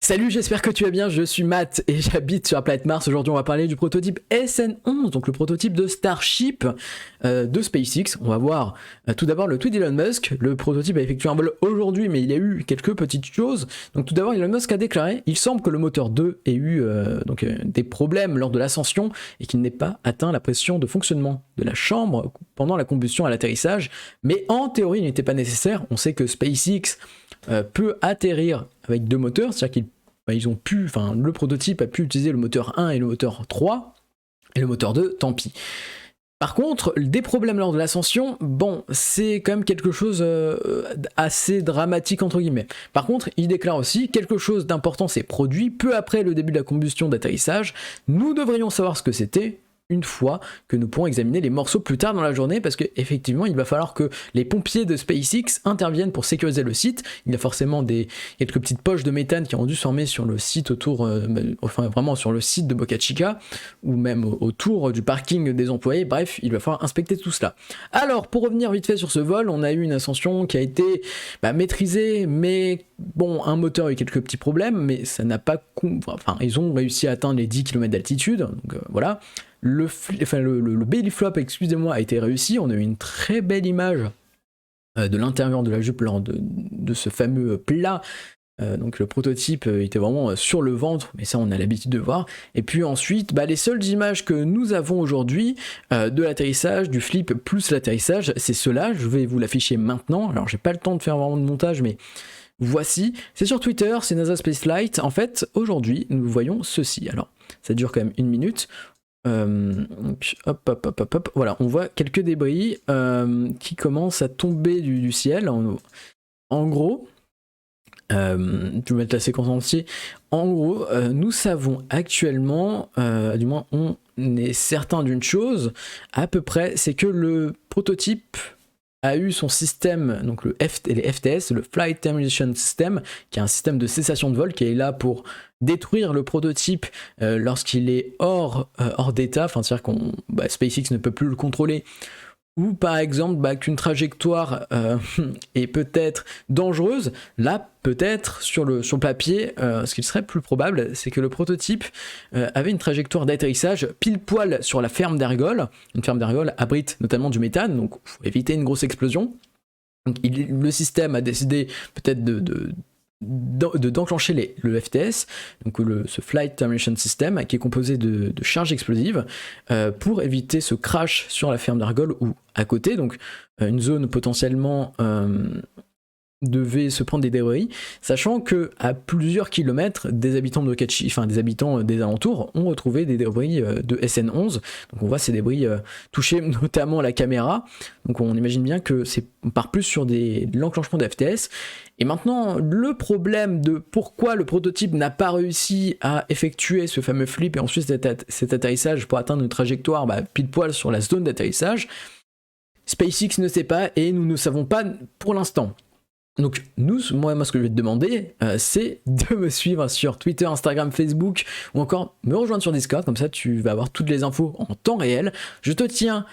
Salut, j'espère que tu vas bien, je suis Matt et j'habite sur la planète Mars. Aujourd'hui on va parler du prototype SN11, donc le prototype de Starship de SpaceX. On va voir tout d'abord le tweet d'Elon Musk. Le prototype a effectué un vol aujourd'hui, mais il y a eu quelques petites choses. Donc tout d'abord Elon Musk a déclaré: il semble que le moteur 2 ait eu des problèmes lors de l'ascension et qu'il n'ait pas atteint la pression de fonctionnement de la chambre pendant la combustion à l'atterrissage, mais en théorie il n'était pas nécessaire. On sait que SpaceX peut atterrir avec deux moteurs, c'est-à-dire qu'ils le prototype a pu utiliser le moteur 1 et le moteur 3, et le moteur 2, tant pis. Par contre, des problèmes lors de l'ascension, bon, c'est quand même quelque chose assez dramatique entre guillemets. Par contre, il déclare aussi quelque chose d'important s'est produit peu après le début de la combustion d'atterrissage. Nous devrions savoir ce que c'était une fois que nous pourrons examiner les morceaux plus tard dans la journée, parce qu'effectivement il va falloir que les pompiers de SpaceX interviennent pour sécuriser le site. Il y a forcément quelques petites poches de méthane qui ont dû se former sur le site vraiment sur le site de Boca Chica, ou même autour du parking des employés. Bref, il va falloir inspecter tout cela. Alors, pour revenir vite fait sur ce vol, on a eu une ascension qui a été maîtrisée, mais bon, un moteur a eu quelques petits problèmes, mais ça n'a pas... ils ont réussi à atteindre les 10 km d'altitude, donc voilà. Le belly flop, excusez-moi, a été réussi. On a eu une très belle image de l'intérieur de la jupe lors de ce fameux plat. Donc le prototype était vraiment sur le ventre, mais ça on a l'habitude de voir. Et puis ensuite, les seules images que nous avons aujourd'hui de l'atterrissage, du flip plus l'atterrissage, c'est cela. Je vais vous l'afficher maintenant. Alors j'ai pas le temps de faire vraiment de montage, mais voici. C'est sur Twitter, c'est NASA Space Flight. En fait, aujourd'hui, nous voyons ceci. Alors, ça dure quand même 1 minute. Voilà, on voit quelques débris qui commencent à tomber du ciel. En gros, je vais mettre la séquence entière. En gros, nous savons actuellement, du moins on est certain d'une chose à peu près, c'est que le prototype a eu son système, donc les FTS, le Flight Termination System, qui est un système de cessation de vol qui est là pour détruire le prototype lorsqu'il est hors d'état, c'est-à-dire que SpaceX ne peut plus le contrôler, ou par exemple qu'une trajectoire est peut-être dangereuse. Là, peut-être sur le papier, ce qui serait plus probable, c'est que le prototype avait une trajectoire d'atterrissage pile poil sur la ferme d'Argol. Une ferme d'Argol abrite notamment du méthane, donc il faut éviter une grosse explosion. Donc, le système a décidé peut-être d'enclencher le FTS, donc ce Flight Termination System, qui est composé de charges explosives, pour éviter ce crash sur la ferme d'Argol ou à côté, donc une zone potentiellement devait se prendre des débris, sachant que à plusieurs kilomètres, des habitants de Bocachi, des habitants des alentours ont retrouvé des débris de SN11. Donc on voit ces débris toucher notamment la caméra. Donc on imagine bien que on part plus sur l'enclenchement de FTS. Et maintenant, le problème de pourquoi le prototype n'a pas réussi à effectuer ce fameux flip et ensuite cet atterrissage pour atteindre une trajectoire pile poil sur la zone d'atterrissage, SpaceX ne sait pas et nous ne savons pas pour l'instant. Donc moi ce que je vais te demander, c'est de me suivre sur Twitter, Instagram, Facebook, ou encore me rejoindre sur Discord, comme ça tu vas avoir toutes les infos en temps réel. Je te tiens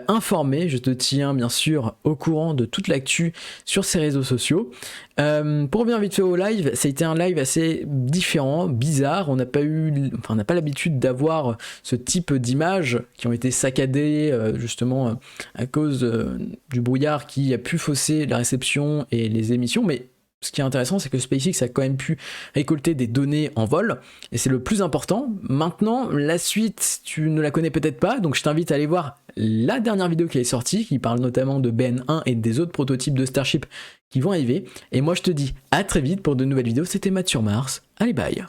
informé, je te tiens bien sûr au courant de toute l'actu sur ces réseaux sociaux. Pour revenir vite fait au live, ça a été un live assez différent, bizarre. On n'a pas l'habitude d'avoir ce type d'images qui ont été saccadées justement à cause du brouillard qui a pu fausser la réception et les émissions, mais ce qui est intéressant, c'est que SpaceX a quand même pu récolter des données en vol, et c'est le plus important. Maintenant, la suite, tu ne la connais peut-être pas, donc je t'invite à aller voir la dernière vidéo qui est sortie, qui parle notamment de BN1 et des autres prototypes de Starship qui vont arriver. Et moi, je te dis à très vite pour de nouvelles vidéos. C'était Matt sur Mars. Allez, bye!